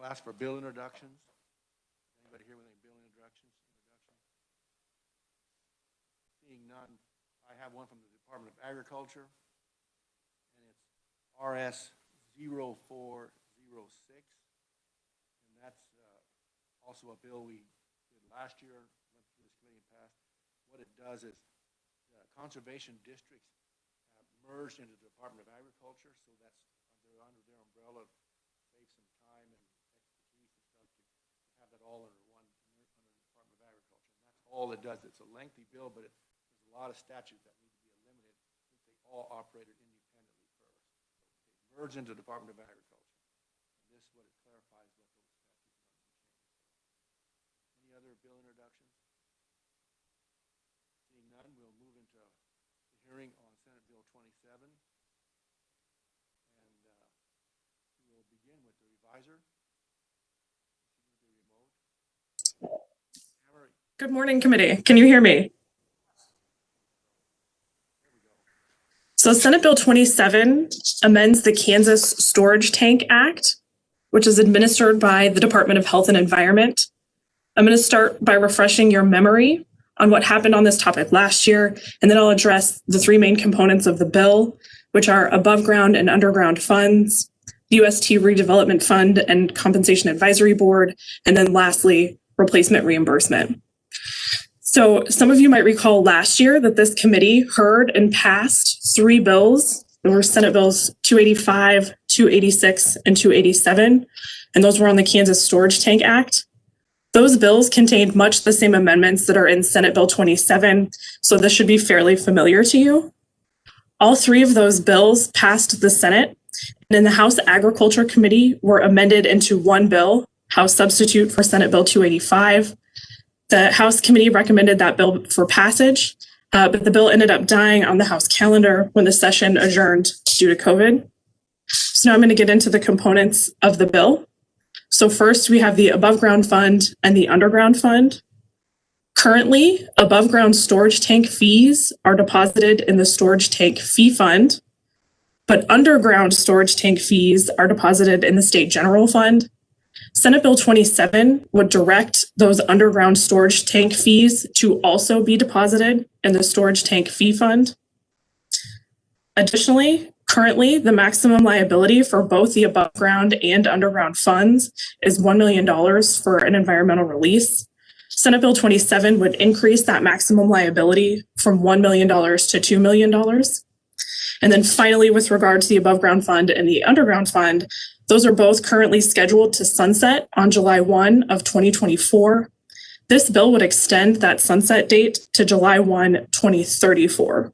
I'll ask for bill introductions. Anybody here with any bill introductions? Seeing none, I have one from the Department of Agriculture, and it's RS 0406, and that's also a bill we did last year, went through this committee and passed. What it does is conservation districts have merged into the Department of Agriculture, so that's under their umbrella, save some time and expertise and stuff to have that all under one under the Department of Agriculture. And that's all it does. It's a lengthy bill, but there's a lot of statutes that need to be eliminated since they all operated independently first. So they merged into the Department of Agriculture. And this what it clarifies what those statutes are going to change. Any other bill introductions? Seeing none, we'll move into the hearing on Senate Bill 27. We'll begin with the reviser. Good morning, committee. Can you hear me? So Senate Bill 27 amends the Kansas Storage Tank Act, which is administered by the Department of Health and Environment. I'm going to start by refreshing your memory on what happened on this topic last year, and then I'll address the three main components of the bill, which are above ground and underground funds, UST Redevelopment Fund and Compensation Advisory Board, and then lastly, replacement reimbursement. So some of you might recall last year that this committee heard and passed three bills. There were Senate Bills 285, 286, and 287, and those were on the Kansas Storage Tank Act. Those bills contained much the same amendments that are in Senate Bill 27, so this should be fairly familiar to you. All three of those bills passed the Senate, and in the House Agriculture Committee were amended into one bill, House substitute for Senate Bill 285. The House committee recommended that bill for passage, but the bill ended up dying on the House calendar when the session adjourned due to COVID. So now I'm going to get into the components of the bill. So first, we have the above ground fund and the underground fund. Currently, above ground storage tank fees are deposited in the storage tank fee fund, but underground storage tank fees are deposited in the state general fund. Senate Bill 27 would direct those underground storage tank fees to also be deposited in the storage tank fee fund. Additionally, currently, the maximum liability for both the above ground and underground funds is $1 million for an environmental release. Senate Bill 27 would increase that maximum liability from $1 million to $2 million. And then finally, with regard to the above ground fund and the underground fund, those are both currently scheduled to sunset on July 1 of 2024. This bill would extend that sunset date to July 1, 2034.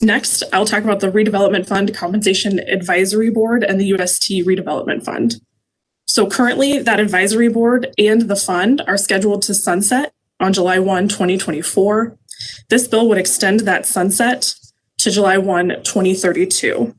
Next, I'll talk about the Redevelopment Fund, Compensation Advisory Board, and the UST Redevelopment Fund. So currently, that advisory board and the fund are scheduled to sunset on July 1, 2024. This bill would extend that sunset to July 1, 2032.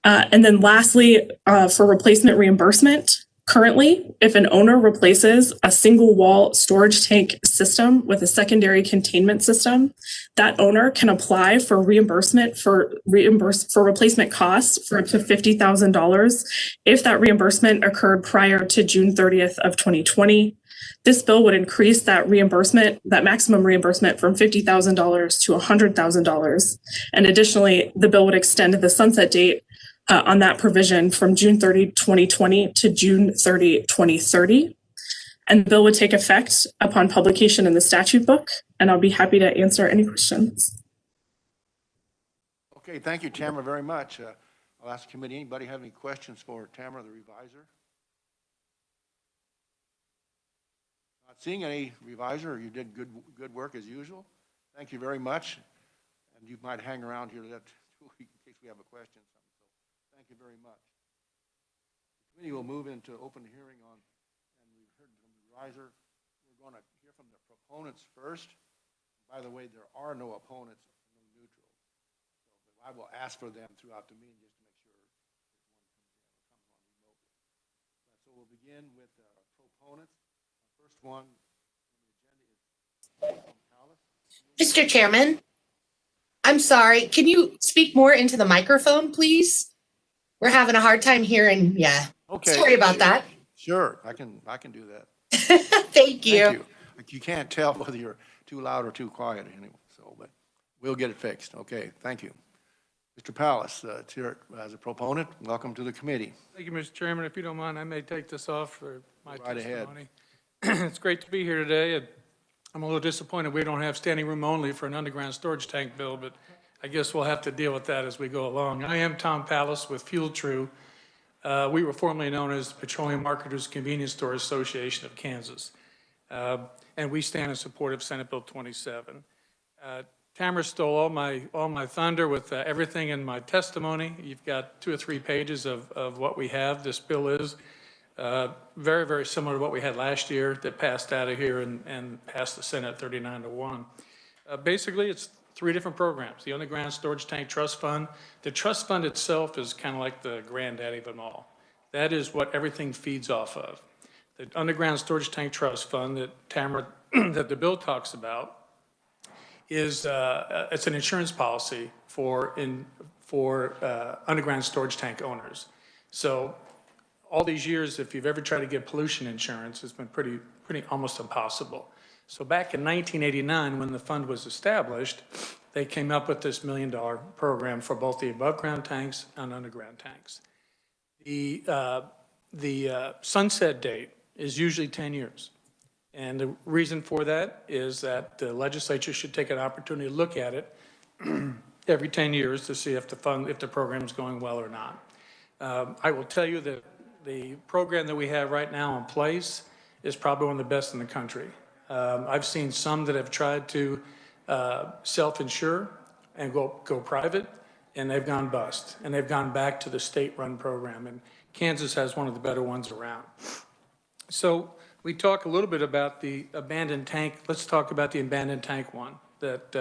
And then lastly, for replacement reimbursement, currently, if an owner replaces a single wall storage tank system with a secondary containment system, that owner can apply for reimbursement for replacement costs for up to $50,000 if that reimbursement occurred prior to June 30th of 2020. This bill would increase that reimbursement, that maximum reimbursement from $50,000 to $100,000. And additionally, the bill would extend the sunset date on that provision from June 30, 2020 to June 30, 2030. And the bill would take effect upon publication in the statute book, and I'll be happy to answer any questions. Okay, thank you, Tamara, very much. I'll ask the committee, anybody have any questions for Tamara, the reviser? Not seeing any reviser, you did good work as usual. Thank you very much. And you might hang around here in case we have a question. Thank you very much. The committee will move into open hearing on, and we've heard from the riser. We're going to hear from the proponents first. By the way, there are no opponents, no neutrals. So I will ask for them throughout the meeting just to make sure that one comes on remotely. So we'll begin with proponents. The first one on the agenda is Mr. Chairman, I'm sorry. Can you speak more into the microphone, please? We're having a hard time hearing. Yeah. Okay. Sorry about that. Sure, I can do that. Thank you. Thank you. You can't tell whether you're too loud or too quiet anyway, so, but we'll get it fixed. Okay, thank you. Mr. Pallas, as a proponent, welcome to the committee. Thank you, Mr. Chairman. If you don't mind, I may take this off for my Go right ahead. testimony. It's great to be here today. I'm a little disappointed we don't have standing room only for an underground storage tank bill, but I guess we'll have to deal with that as we go along. I am Tom Pallas with Fuel True. We were formerly known as Petroleum Marketers Convenience Store Association of Kansas. And we stand in support of Senate Bill 27. Tamara stole all my thunder with everything in my testimony. You've got 2 or 3 pages of what we have. This bill is very, very similar to what we had last year that passed out of here and passed the Senate 39-1. Basically, it's 3 different programs. The Underground Storage Tank Trust Fund. The trust fund itself is kind of like the granddaddy of them all. That is what everything feeds off of. The Underground Storage Tank Trust Fund that Tamara, that the bill talks about, is it's an insurance policy for underground storage tank owners. So all these years, if you've ever tried to get pollution insurance, it's been pretty almost impossible. So back in 1989, when the fund was established, they came up with this $1 million program for both the above ground tanks and underground tanks. The sunset date is usually 10 years. And the reason for that is that the legislature should take an opportunity to look at it every 10 years to see if the program is going well or not. I will tell you that the program that we have right now in place is probably one of the best in the country. I've seen some that have tried to self-insure and go private, and they've gone bust, and they've gone back to the state-run program, and Kansas has one of the better ones around. So we talk a little bit about the abandoned tank. Let's talk about the abandoned tank one. That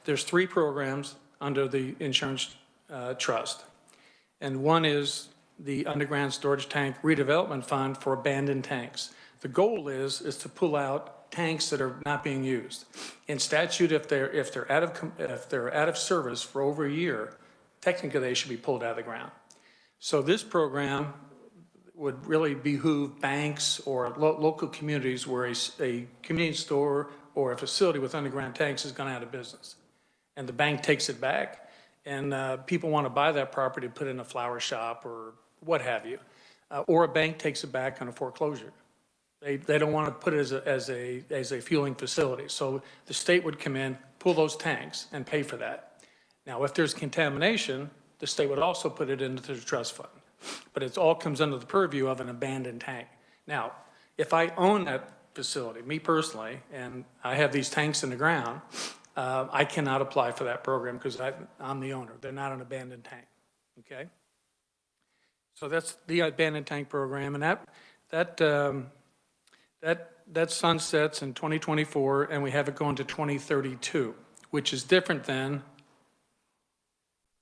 there's 3 programs under the insurance trust, and one is the Underground Storage Tank Redevelopment Fund for abandoned tanks. The goal is to pull out tanks that are not being used. In statute, if they're out of service for over a year, technically they should be pulled out of the ground. So this program would really behoove banks or local communities where a convenience store or a facility with underground tanks has gone out of business. And the bank takes it back, and people want to buy that property to put in a flower shop or what have you. Or a bank takes it back on a foreclosure. They don't want to put it as a fueling facility. So the state would come in, pull those tanks, and pay for that. Now, if there's contamination, the state would also put it into the trust fund. But it all comes under the purview of an abandoned tank. Now, if I own that facility, me personally, and I have these tanks in the ground, I cannot apply for that program because I'm the owner. They're not an abandoned tank, okay? So that's the abandoned tank program, and that sunsets in 2024, and we have it going to 2032, which is different than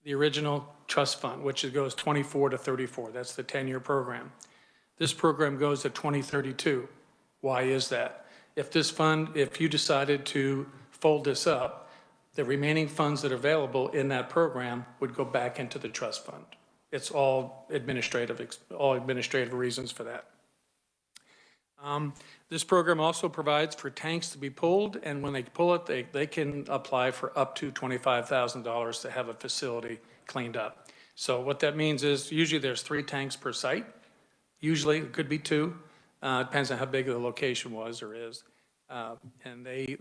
the original trust fund, which goes 24 to 34. That's the 10-year program. This program goes to 2032. Why is that? If you decided to fold this up, the remaining funds that are available in that program would go back into the trust fund. It's all administrative reasons for that. This program also provides for tanks to be pulled, and when they pull it, they can apply for up to $25,000 to have a facility cleaned up. So what that means is usually there's 3 tanks per site. Usually it could be 2. Depends on how big the location was or is. And they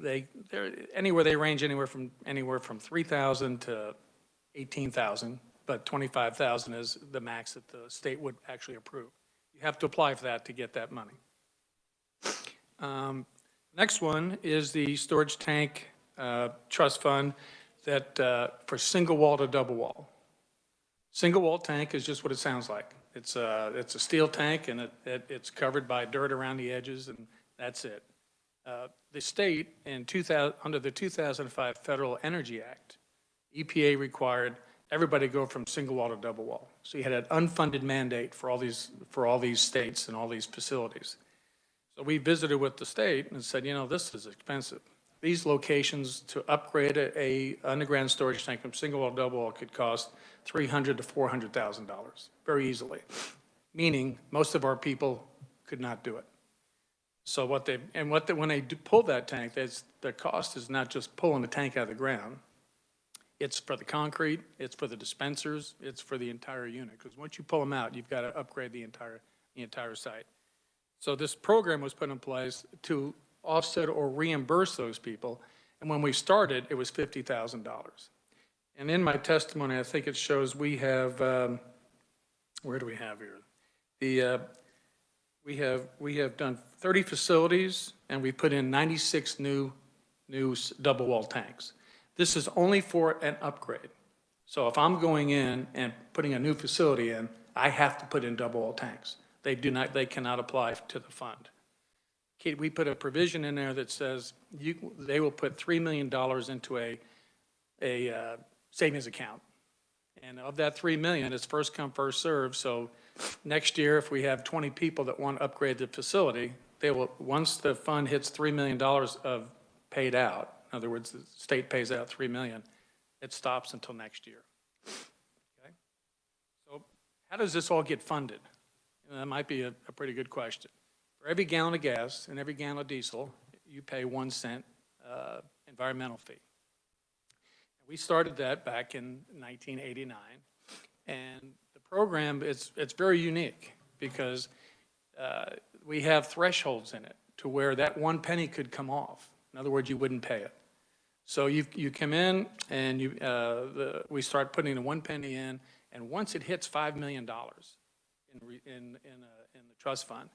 range anywhere from 3,000 to 18,000, but 25,000 is the max that the state would actually approve. You have to apply for that to get that money. Next one is the storage tank trust fund that for single wall to double wall. Single wall tank is just what it sounds like. It's a steel tank, and it's covered by dirt around the edges, and that's it. The state under the 2005 Federal Energy Act, EPA required everybody to go from single wall to double wall. So you had an unfunded mandate for all these states and all these facilities. So we visited with the state and said, this is expensive. these locations to upgrade a underground storage tank from single wall to double wall could cost $300,000 to $400,000 very easily, meaning most of our people could not do it. So when they pull that tank, the cost is not just pulling the tank out of the ground. It's for the concrete, it's for the dispensers, it's for the entire unit. Because once you pull them out, you've got to upgrade the entire site. So this program was put in place to offset or reimburse those people. And when we started, it was $50,000. And in my testimony, I think it shows we have, where do we have here? We have done 30 facilities, and we put in 96 new double wall tanks. This is only for an upgrade. So if I'm going in and putting a new facility in, I have to put in double wall tanks. They cannot apply to the fund. We put a provision in there that says they will put $3 million into a savings account. And of that $3 million, it's first come, first served. So next year, if we have 20 people that want to upgrade the facility, they will, once the fund hits $3 million of paid out, in other words, the state pays out $3 million, it stops until next year. Okay? So how does this all get funded? And that might be a pretty good question. For every gallon of gas and every gallon of diesel, you pay 1 cent environmental fee. We started that back in 1989, and the program it's very unique because we have thresholds in it to where that 1 penny could come off. In other words, you wouldn't pay it. So you come in and we start putting the 1 penny in, and once it hits $5 million in the trust fund,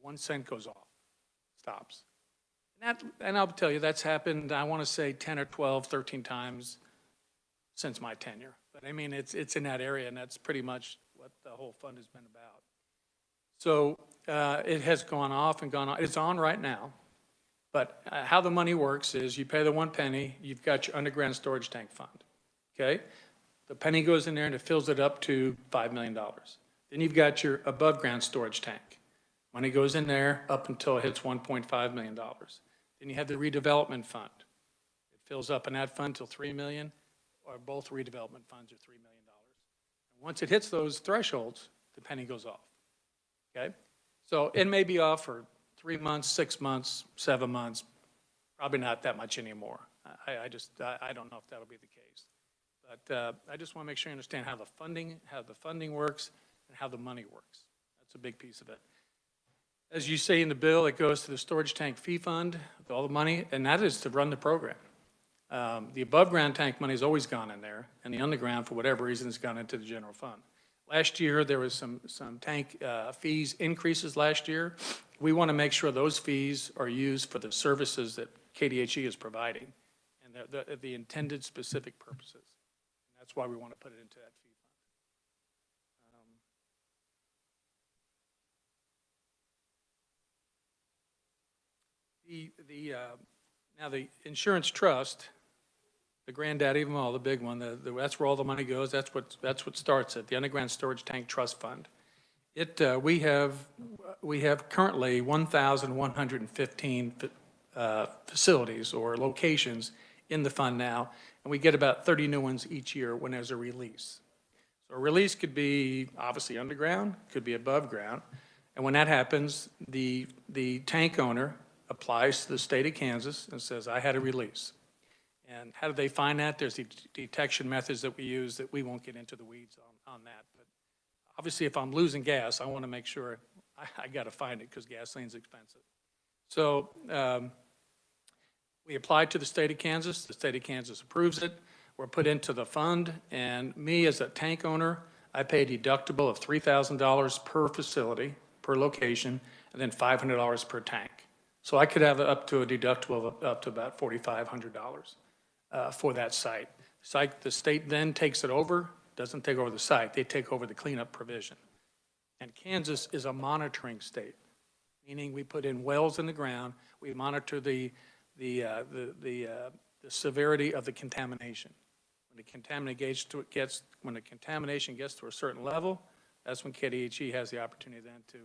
1 cent goes off, stops. And I'll tell you, that's happened, I want to say 10 or 12, 13 times since my tenure. But I mean, it's in that area, and that's pretty much what the whole fund has been about. So it has gone off and gone on. It's on right now. But how the money works is you pay the 1 penny, you've got your underground storage tank fund, okay? The penny goes in there and it fills it up to $5 million. Then you've got your above ground storage tank. Money goes in there up until it hits $1.5 million. Then you have the redevelopment fund. It fills up in that fund till $3 million, or both redevelopment funds are $3 million. And once it hits those thresholds, the penny goes off, okay? So it may be off for 3 months, 6 months, 7 months, probably not that much anymore. I don't know if that'll be the case. But I just want to make sure you understand how the funding works and how the money works. That's a big piece of it. As you say in the bill, it goes to the storage tank fee fund, with all the money, and that is to run the program. The above ground tank money has always gone in there, and the underground, for whatever reason, has gone into the general fund. Last year, there was some tank fees increases last year. We want to make sure those fees are used for the services that KDHE is providing and the intended specific purposes. And that's why we want to put it into that fee fund. Now the insurance trust, the granddaddy of them all, the big one, that's where all the money goes. That's what starts it. The underground storage tank trust fund. We have currently 1,115 facilities or locations in the fund now, and we get about 30 new ones each year when there's a release. So a release could be obviously underground, could be above ground, and when that happens, the tank owner applies to the state of Kansas and says, I had a release. And how do they find that? There's the detection methods that we use that we won't get into the weeds on that. But obviously, if I'm losing gas, I want to make sure I got to find it because gasoline's expensive. So we applied to the state of Kansas. The state of Kansas approves it. We're put into the fund. And me as a tank owner, I pay a deductible of $3,000 per facility, per location, and then $500 per tank. So I could have up to a deductible of up to about $4,500 for that site. The state then takes it over, doesn't take over the site, they take over the cleanup provision. And Kansas is a monitoring state, meaning we put in wells in the ground, we monitor the severity of the contamination. When the contamination gets to a certain level, that's when KDHE has the opportunity then to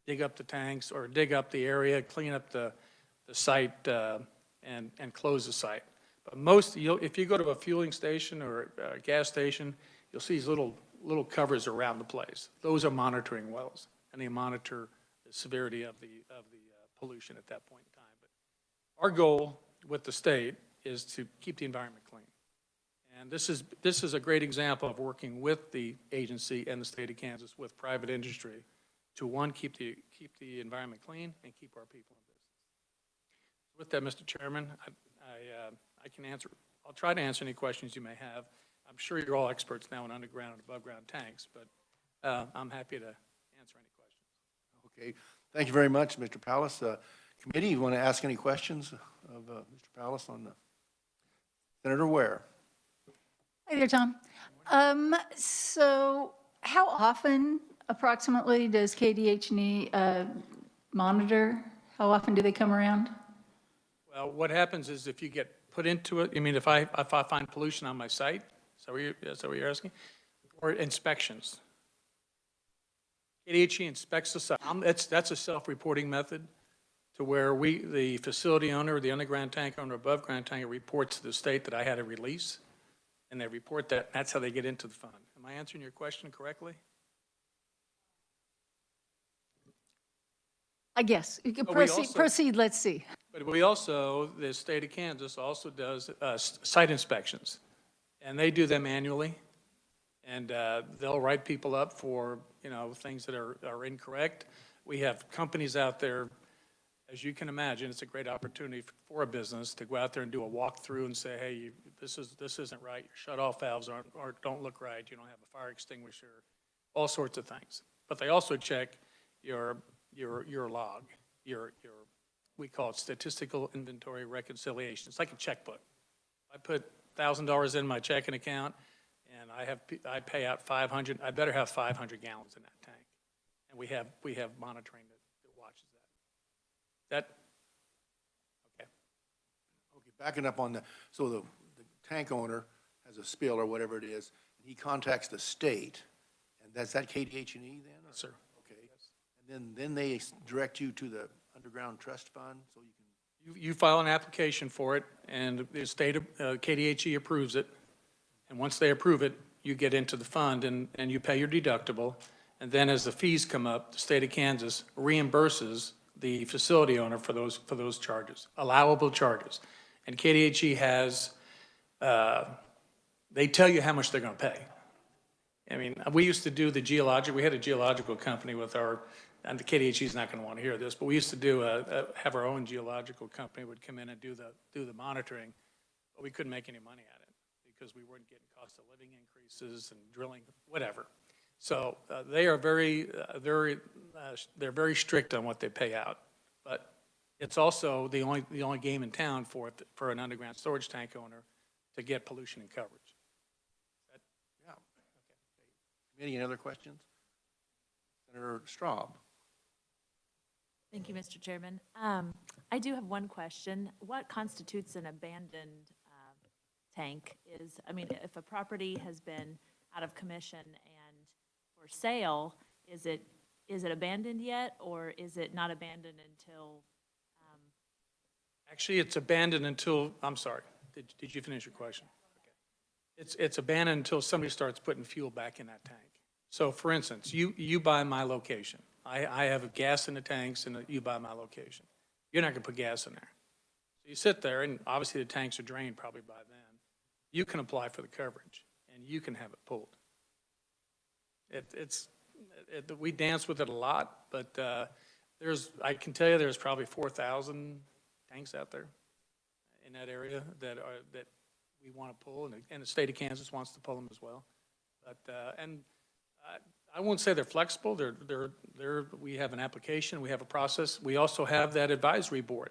dig up the tanks or dig up the area, clean up the site, and close the site. But most, if you go to a fueling station or a gas station, you'll see these little covers around the place. Those are monitoring wells, and they monitor the severity of the pollution at that point in time. But our goal with the state is to keep the environment clean. And this is a great example of working with the agency and the state of Kansas with private industry to, one, keep the environment clean and keep our people in business. With that, Mr. Chairman, I can answer, I'll try to answer any questions you may have. I'm sure you're all experts now in underground and above ground tanks, but I'm happy to answer any questions. Okay, thank you very much, Mr. Pallas. Committee, you want to ask any questions of Mr. Pallas on the Senator Ware? Hi there, Tom. So how often approximately does KDH&E monitor? How often do they come around? Well, what happens is if you get put into it, I mean, if I find pollution on my site, is that what you're asking? Or inspections. KDH&E inspects the site. That's a self-reporting method to where the facility owner, the underground tank owner, above ground tank reports to the state that I had a release, and they report that. That's how they get into the fund. Am I answering your question correctly? I guess. You can But we proceed, let's see. But we also, the state of Kansas also does site inspections, and they do them annually, and they'll write people up for, things that are incorrect. We have companies out there, as you can imagine, it's a great opportunity for a business to go out there and do a walkthrough and say, hey, this isn't right, your shut-off valves don't look right, you don't have a fire extinguisher, all sorts of things. But they also check your log, we call it statistical inventory reconciliation. It's like a checkbook. I put $1,000 in my checking account, and I pay out 500. I better have 500 gallons in that tank, and we have monitoring that watches that. Okay. Okay, backing up on so the tank owner has a spill or whatever it is, and he contacts the state, and that's that KDH&E then? Yes, sir. Okay. And then they direct you to the underground trust fund, so you can. You file an application for it, and the state of KDHE approves it. And once they approve it, you get into the fund and you pay your deductible. And then as the fees come up, the state of Kansas reimburses the facility owner for those charges, allowable charges. And KDHE has, they tell you how much they're going to pay. I mean, we used to do we had a geological company with and the KDHE is not going to want to hear this, but we used to have our own geological company would come in and do the monitoring, but we couldn't make any money at it because we weren't getting cost of living increases and drilling, whatever. So they are they're very strict on what they pay out, but it's also the only game in town for an underground storage tank owner to get pollution and coverage. Yeah. Okay. Committee, any other questions? Senator Straub. Thank you, Mr. Chairman. I do have one question. What constitutes an abandoned tank? If a property has been out of commission and for sale, is it abandoned yet, or is it not abandoned until? Actually, it's abandoned until, I'm sorry, did you finish your question? Okay. It's abandoned until somebody starts putting fuel back in that tank. So for instance, you buy my location. I have gas in the tanks, and you buy my location. You're not going to put gas in there. So you sit there, and obviously the tanks are drained probably by then. You can apply for the coverage, and you can have it pulled. We dance with it a lot, but I can tell you there's probably 4,000 tanks out there in that area that we want to pull, and the state of Kansas wants to pull them as well. But I won't say they're flexible. We have an application, we have a process. We also have that advisory board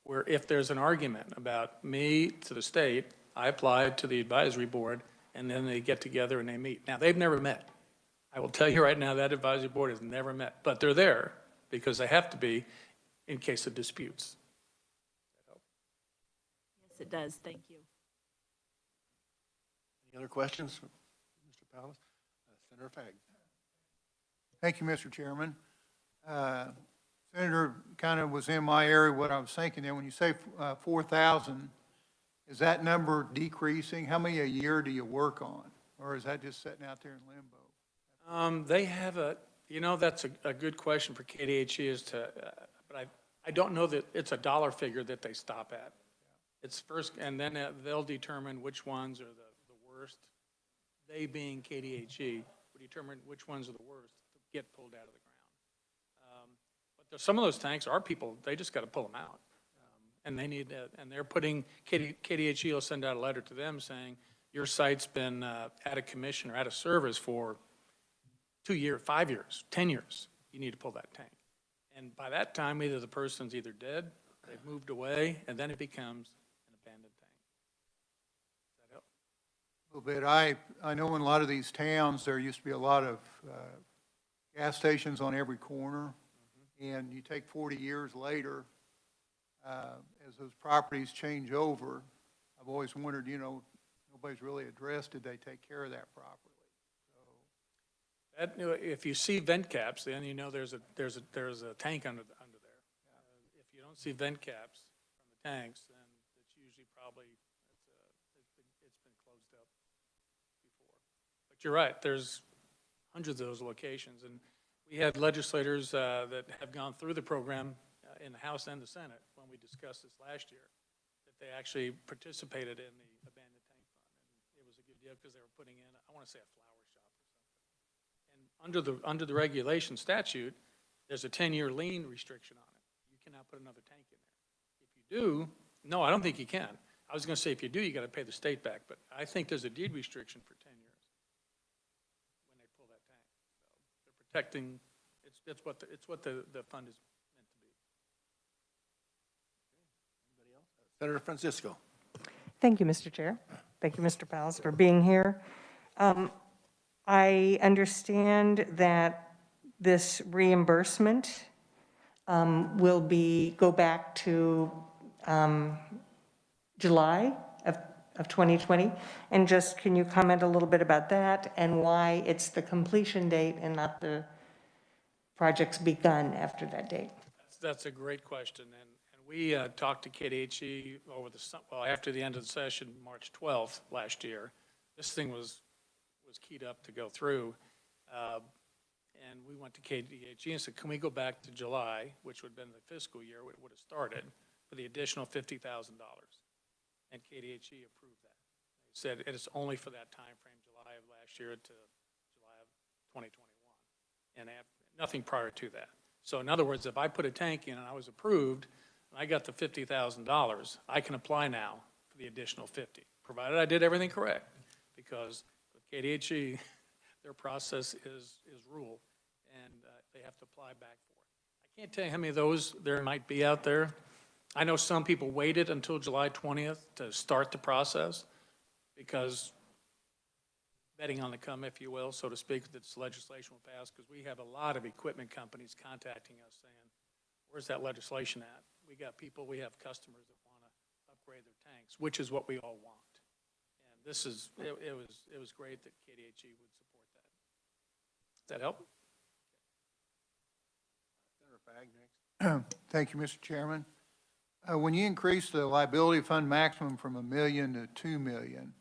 where if there's an argument about me to the state, I apply to the advisory board, and then they get together and they meet. Now, they've never met. I will tell you right now, that advisory board has never met, but they're there because they have to be in case of disputes. Yes, it does. Thank you. Any other questions, Mr. Pallas? Senator Fagg. Thank you, Mr. Chairman. Senator, kind of was in my area what I was thinking there. When you say 4,000, is that number decreasing? How many a year do you work on? Or is that just sitting out there in limbo? They have that's a good question for KDHE but I don't know that it's a dollar figure that they stop at. It's first, and then they'll determine which ones are the worst. They being KDHE will determine which ones are the worst to get pulled out of the ground. But there's some of those tanks are people, they just got to pull them out. And they need that, and they're putting, KDHE will send out a letter to them saying, your site's been out of commission or out of service for 2 years, 5 years, 10 years. You need to pull that tank. And by that time, either the person's either dead, they've moved away, and then it becomes an abandoned tank. Does that help? A little bit. I know in a lot of these towns, there used to be a lot of gas stations on every corner. And you take 40 years later, as those properties change over, I've always wondered, nobody's really addressed, did they take care of that properly? If you see vent caps, then you know there's a tank under there. If you don't see vent caps from the tanks, then it's usually probably it's been closed up before. But you're right, there's hundreds of those locations, and we had legislators that have gone through the program in the House and the Senate when we discussed this last year, that they actually participated in the abandoned tank fund, and it was a good deal because they were putting in, I want to say, a flower shop or something. And under the regulation statute, there's a 10-year lien restriction on it. You cannot put another tank in there. If you do, no, I don't think you can. I was going to say if you do, you got to pay the state back, but I think there's a deed restriction for 10 years when they pull that tank. So they're protecting. It's what the fund is meant to be. Anybody else? Senator Francisco. Thank you, Mr. Chair. Thank you, Mr. Pals, for being here. I understand that this reimbursement will go back to July of 2020. And just, can you comment a little bit about that and why it's the completion date and not the projects begun after that date? That's a great question. And we talked to KDHE after the end of the session, March 12th last year. This thing was keyed up to go through. And we went to KDHE and said, can we go back to July, which would have been the fiscal year, it would have started, for the additional $50,000. And KDHE approved that. They said it's only for that time frame, July of last year to July of 2021. And nothing prior to that. So in other words, if I put a tank in and I was approved, and I got the $50,000, I can apply now for the additional 50, provided I did everything correct. Because with KDHE, their process is rule, and they have to apply back for it. I can't tell you how many of those there might be out there. I know some people waited until July 20th to start the process because betting on the come, if you will, so to speak, that this legislation will pass, because we have a lot of equipment companies contacting us saying, where's that legislation at? We got people, we have customers that want to upgrade their tanks, which is what we all want. And this is, it was great that KDHE would support that. Does that help? Senator Fagg next. Thank you, Mr. Chairman. When you increase the liability fund maximum from $1 million to $2 million,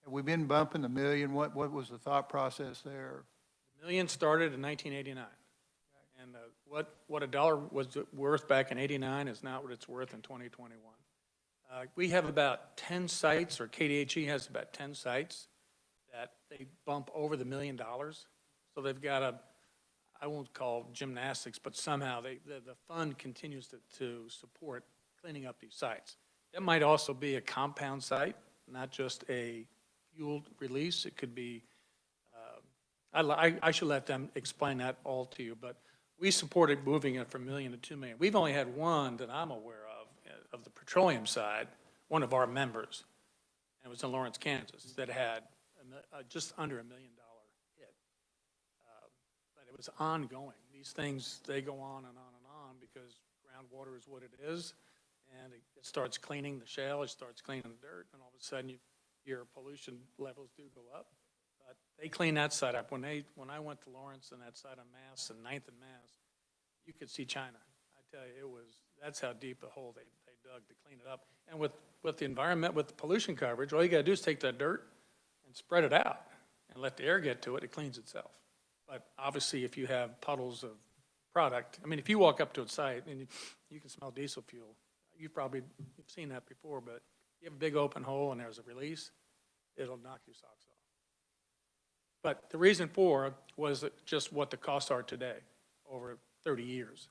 have we been bumping the million? What was the thought process there? The million started in 1989. And what a dollar was worth back in 89 is not what it's worth in 2021. We have about 10 sites, or KDHE has about 10 sites that they bump over the $1 million. So they've got I won't call gymnastics, but somehow the fund continues to support cleaning up these sites. That might also be a compound site, not just a fuel release. It could be, I should let them explain that all to you, but we supported moving it from $1 million to $2 million. We've only had one that I'm aware of the petroleum side, one of our members, and it was in Lawrence, Kansas, that had just under $1 million hit. But it was ongoing. These things, they go on and on and on because groundwater is what it is, and it starts cleaning the shale, it starts cleaning the dirt, and all of a sudden your pollution levels do go up. But they clean that side up. When I went to Lawrence and that side of Mass and 9th and Mass, you could see China. I tell you, that's how deep a hole they dug to clean it up. And with the environment, with the pollution coverage, all you gotta do is take that dirt and spread it out and let the air get to it, it cleans itself. But obviously, if you have puddles of product, I mean, if you walk up to a site and you can smell diesel fuel, you've seen that before, but you have a big open hole and there's a release, it'll knock your socks off. But the reason for was just what the costs are today, over 30 years,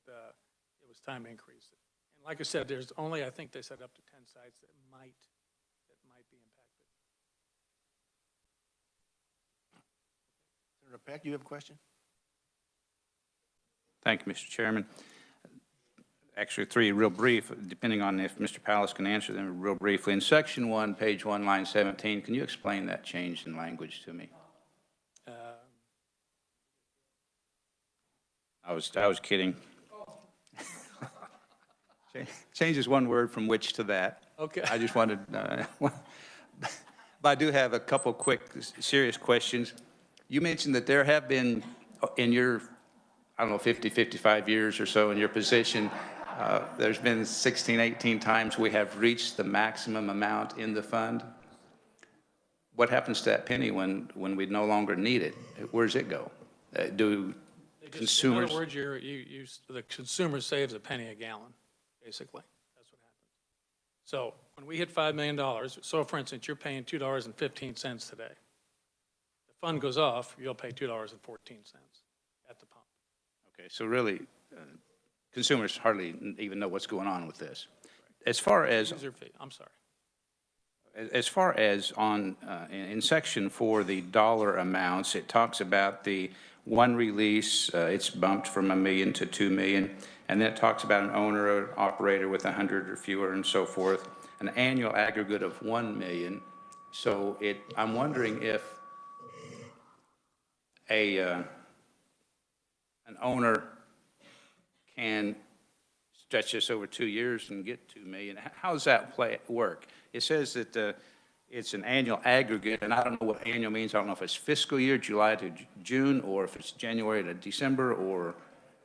that it was time to increase it. And like I said, there's only, I think they said up to 10 sites that might be impacted. Senator Peck, you have a question? Thank you, Mr. Chairman. Actually, three real brief, depending on if Mr. Pallas can answer them real briefly. In Section 1, page 1, line 17, can you explain that change in language to me? I was kidding. Changes one word from which to that. Okay. I just wanted, but I do have a couple quick, serious questions. You mentioned that there have been, in your, I don't know, 50, 55 years or so in your position, there's been 16, 18 times we have reached the maximum amount in the fund. What happens to that penny when we no longer need it? Where does it go? Do consumers? In other words, the consumer saves a penny a gallon, basically. That's what happens. So when we hit $5 million, so for instance, you're paying $2.15 today. The fund goes off, you'll pay $2.14 at the pump. Okay, so really, consumers hardly even know what's going on with this. As far as User fee, I'm sorry. As far as on, in Section 4, the dollar amounts, it talks about the one release, it's bumped from $1 million to $2 million, and then it talks about an owner or operator with 100 or fewer and so forth, an annual aggregate of $1 million. So I'm wondering if an owner can stretch this over 2 years and get $2 million. How does that work? It says that it's an annual aggregate, and I don't know what annual means. I don't know if it's fiscal year, July to June, or if it's January to December, or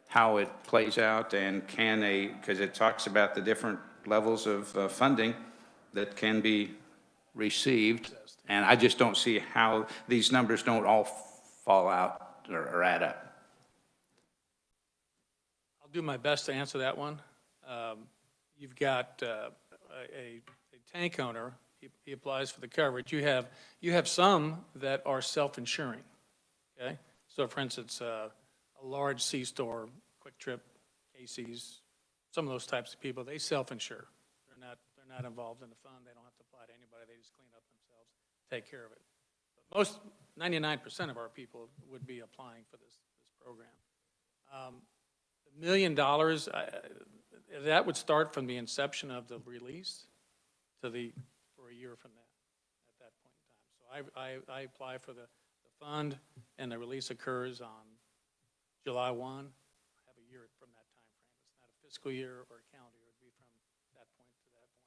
how it plays out, and because it talks about the different levels of funding that can be received, and I just don't see how these numbers don't all fall out or add up. I'll do my best to answer that one. You've got a tank owner, he applies for the coverage. You have some that are self-insuring, okay? So for instance, a large C-store, Quick Trip, Casey's, some of those types of people, they self-insure. They're not involved in the fund. They don't have to apply to anybody. They just clean up themselves, take care of it. But most, 99% of our people would be applying for this program. $1 million, that would start from the inception of the release for a year from that, at that point in time. So I apply for the fund, and the release occurs on July 1. I have a year from that time frame. It's not a fiscal year or a calendar year. It would be from that point to that point.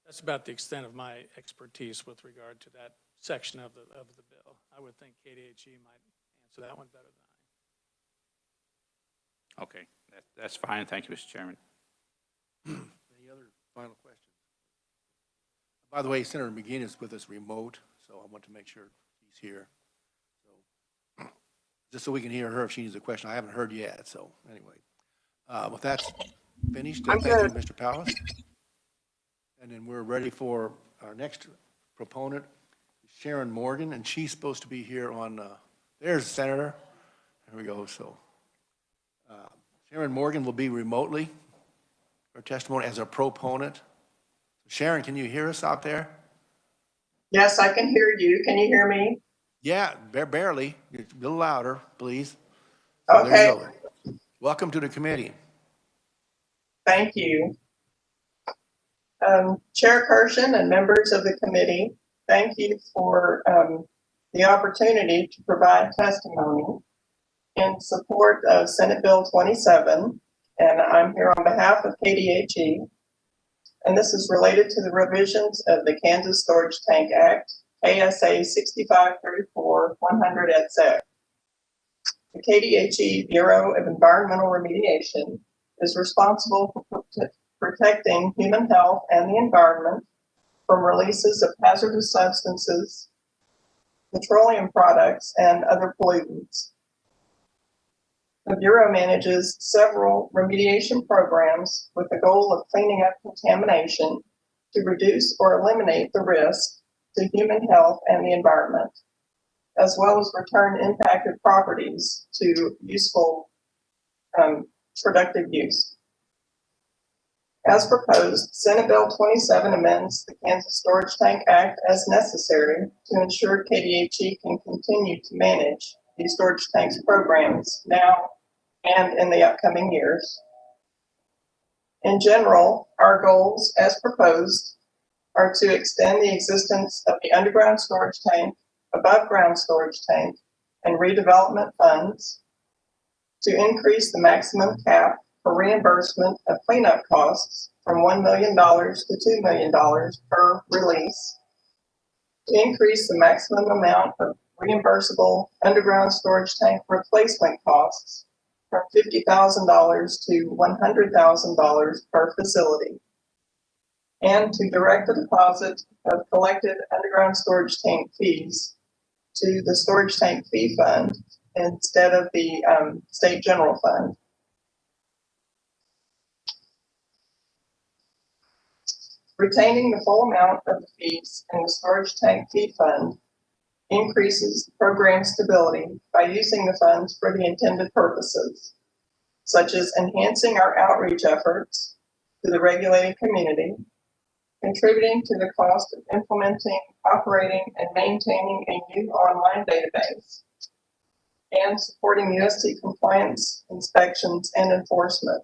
That's about the extent of my expertise with regard to that section of the bill. I would think KDHE might answer that one better than I. Okay, that's fine. Thank you, Mr. Chairman. Any other final questions? By the way, Senator McGinn is with us remote, so I want to make sure he's here. So, just so we can hear her if she needs a question. I haven't heard yet, so anyway. With that finished, thank you, Mr. Pallas. And then we're ready for our next proponent, Sharon Morgan, and she's supposed to be here on, there's the Senator. There we go, so. Sharon Morgan will be remotely, her testimony as a proponent. Sharon, can you hear us out there? Yes, I can hear you. Can you hear me? Yeah, barely. A little louder, please. So Okay. there you go. Welcome to the committee. Thank you. Chair Kirshen and members of the committee, thank you for the opportunity to provide testimony in support of Senate Bill 27, and I'm here on behalf of KDHE, and this is related to the revisions of the Kansas Storage Tank Act, KSA 6534-100 et sec. The KDHE Bureau of Environmental Remediation is responsible for protecting human health and the environment from releases of hazardous substances, petroleum products, and other pollutants. The Bureau manages several remediation programs with the goal of cleaning up contamination to reduce or eliminate the risk to human health and the environment, as well as return impacted properties to useful, productive use. As proposed, Senate Bill 27 amends the Kansas Storage Tank Act as necessary to ensure KDHE can continue to manage these storage tanks programs now and in the upcoming years. In general, our goals as proposed are to extend the existence of the underground storage tank, above ground storage tank, and redevelopment funds, to increase the maximum cap for reimbursement of cleanup costs from $1 million to $2 million per release, to increase the maximum amount of reimbursable underground storage tank replacement costs from $50,000 to $100,000 per facility, and to direct the deposit of collected underground storage tank fees to the storage tank fee fund instead of the state general fund. Retaining the full amount of the fees in the storage tank fee fund increases program stability by using the funds for the intended purposes, such as enhancing our outreach efforts to the regulated community, contributing to the cost of implementing, operating, and maintaining a new online database, and supporting UST compliance, inspections, and enforcement.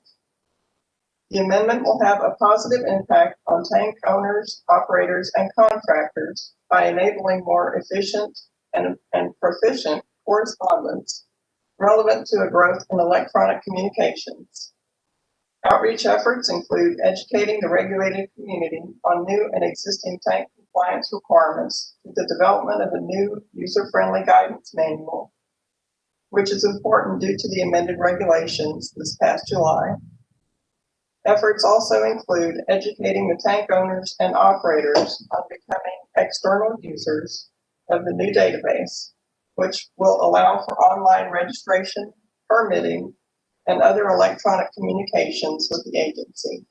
The amendment will have a positive impact on tank owners, operators, and contractors by enabling more efficient and proficient correspondence relevant to a growth in electronic communications. Outreach efforts include educating the regulated community on new and existing tank compliance requirements through the development of a new user-friendly guidance manual, which is important due to the amended regulations this past July. Efforts also include educating the tank owners and operators on becoming external users of the new database, which will allow for online registration, permitting, and other electronic communications with the agency.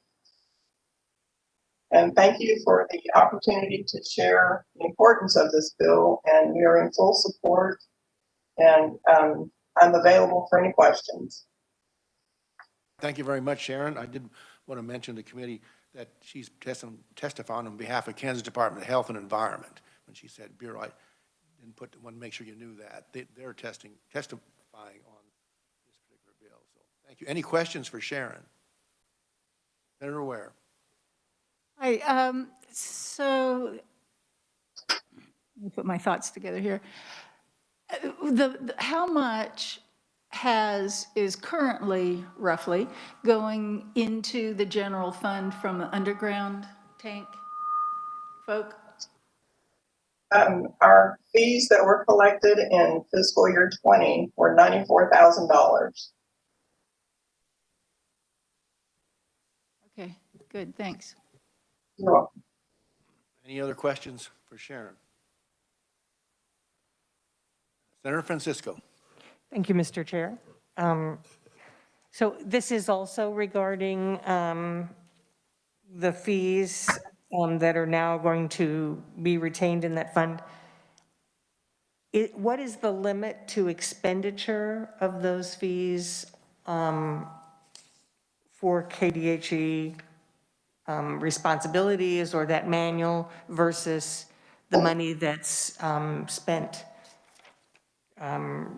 And thank you for the opportunity to share the importance of this bill, and we are in full support, and I'm available for any questions. Thank you very much, Sharon. I did want to mention to the committee that she's testifying on behalf of Kansas Department of Health and Environment. When she said Bureau, I didn't want to make sure you knew that. They're testifying on this particular bill. So thank you. Any questions for Sharon? Senator Ware. Hi, so let me put my thoughts together here. How much is currently roughly going into the general fund from the underground tank folk? Our fees that were collected in fiscal year 20 were $94,000. Okay, good, thanks. You're welcome. Any other questions for Sharon? Senator Francisco. Thank you, Mr. Chair. So this is also regarding the fees that are now going to be retained in that fund. What is the limit to expenditure of those fees for KDHE responsibilities or that manual versus the money that's spent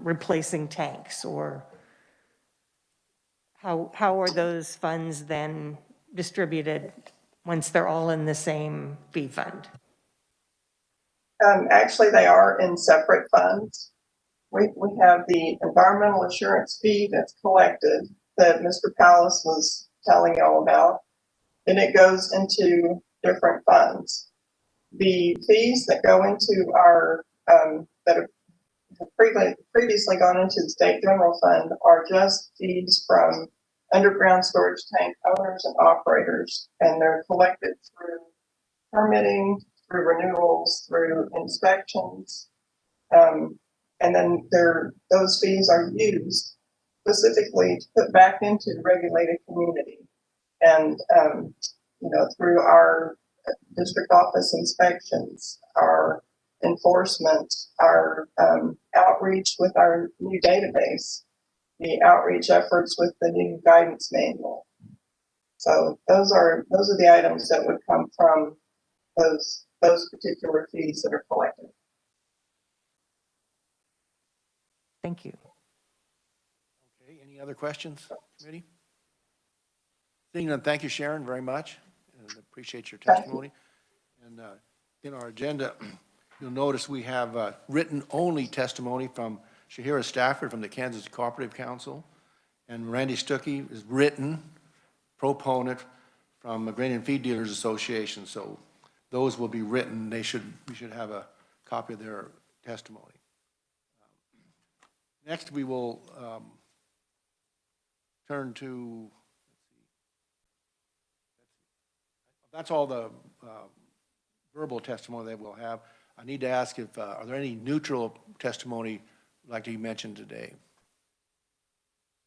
replacing tanks, or how are those funds then distributed once they're all in the same fee fund? Actually, they are in separate funds. We have the environmental assurance fee that's collected that Mr. Pallas was telling you all about, and it goes into different funds. The fees that go into our, that have previously gone into the state general fund are just fees from underground storage tank owners and operators, and they're collected through permitting, through renewals, through inspections. And then those fees are used specifically to put back into the regulated community. And, through our district office inspections, our enforcement, our outreach with our new database, the outreach efforts with the new guidance manual. So those are the items that would come from those particular fees that are collected. Thank you. Okay, any other questions, committee? Seeing none, thank you, Sharon, very much, and appreciate your testimony. And in our agenda, you'll notice we have written-only testimony from Shahira Stafford from the Kansas Cooperative Council, and Randy Stuckey is written proponent from the Grain and Feed Dealers Association. So those will be written. We should have a copy of their testimony. Next, we will turn to, that's all the verbal testimony that we'll have. I need to ask if, are there any neutral testimony like to be mentioned today?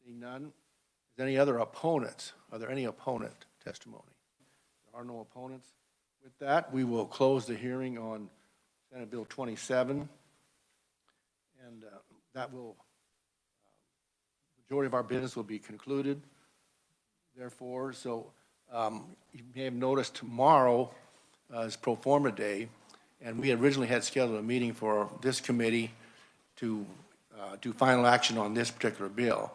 Seeing none. Is there any other opponents? Are there any opponent testimony? There are no opponents. With that, we will close the hearing on Senate Bill 27. And that will, majority of our business will be concluded. Therefore, so you may have noticed tomorrow is pro forma day, and we originally had scheduled a meeting for this committee to do final action on this particular bill.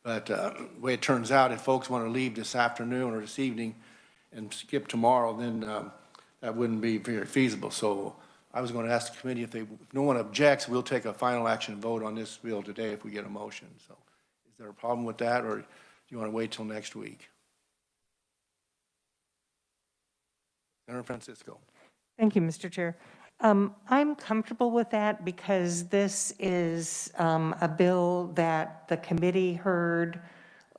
But the way it turns out, if folks want to leave this afternoon or this evening and skip tomorrow, then that wouldn't be very feasible. So I was going to ask the committee if no one objects, we'll take a final action vote on this bill today if we get a motion. So is there a problem with that, or do you want to wait till next week? Senator Francisco. Thank you, Mr. Chair. I'm comfortable with that because this is a bill that the committee heard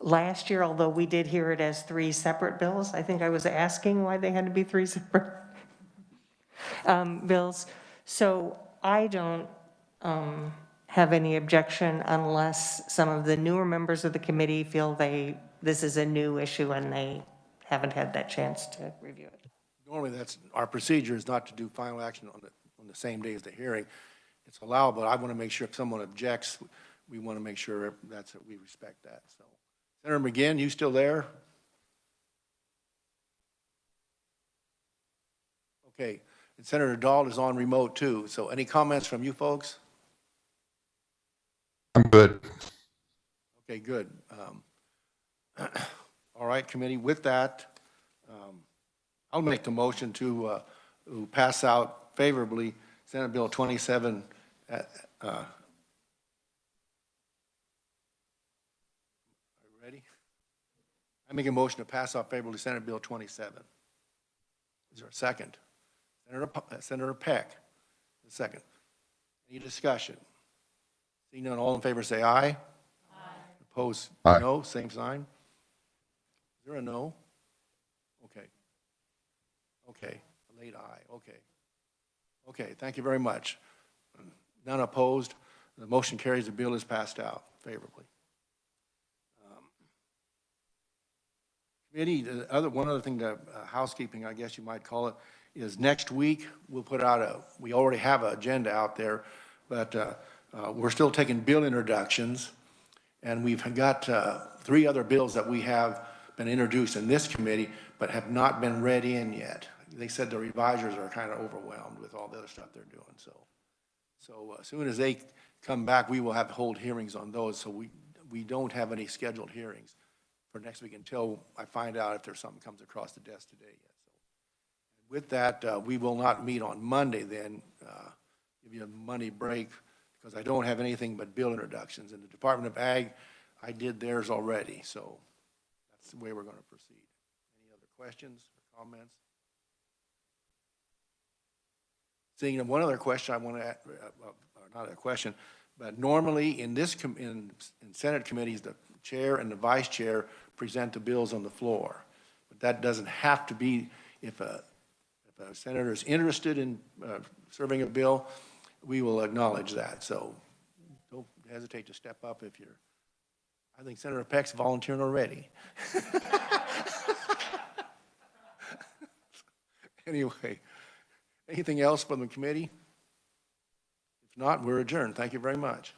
last year, although we did hear it as 3 separate bills. I think I was asking why they had to be 3 separate bills. So I don't have any objection unless some of the newer members of the committee feel this is a new issue and they haven't had that chance to review it. Normally, that's our procedure is not to do final action on the same day as the hearing. It's allowable. I want to make sure if someone objects, we want to make sure we respect that. So, Senator McGinn, you still there? Okay. And Senator Dahl is on remote too. So, any comments from you folks? I'm good. Okay, good. All right, committee. With that, I'll make the motion to pass out favorably Senate Bill 27. Are you ready? I make a motion to pass out favorably Senate Bill 27. Is there a second? Senator Peck, a second. Any discussion? Seeing none, all in favor say aye. Aye. Opposed, Aye. no, same sign. Is there a no? Okay. Okay, a late aye, okay. Okay, thank you very much. None opposed. The motion carries. The bill is passed out favorably. Committee, one other thing, housekeeping, I guess you might call it, is next week we'll put out we already have an agenda out there, but we're still taking bill introductions, and we've got 3 other bills that we have been introduced in this committee, but have not been read in yet. They said the revisers are kind of overwhelmed with all the other stuff they're doing. So as soon as they come back, we will have to hold hearings on those. So we don't have any scheduled hearings for next week until I find out if there's something comes across the desk today yet. So with that, we will not meet on Monday then, give you a Monday break because I don't have anything but bill introductions. In the Department of Ag, I did theirs already. So that's the way we're going to proceed. Any other questions or comments? Seeing one other question I want to add, not a question, but normally in this in Senate committees, the chair and the vice chair present the bills on the floor. But that doesn't have to be, if a senator is interested in serving a bill, we will acknowledge that. So don't hesitate to step up if you're, I think Senator Peck's volunteering already. Anyway, anything else from the committee? If not, we're adjourned. Thank you very much.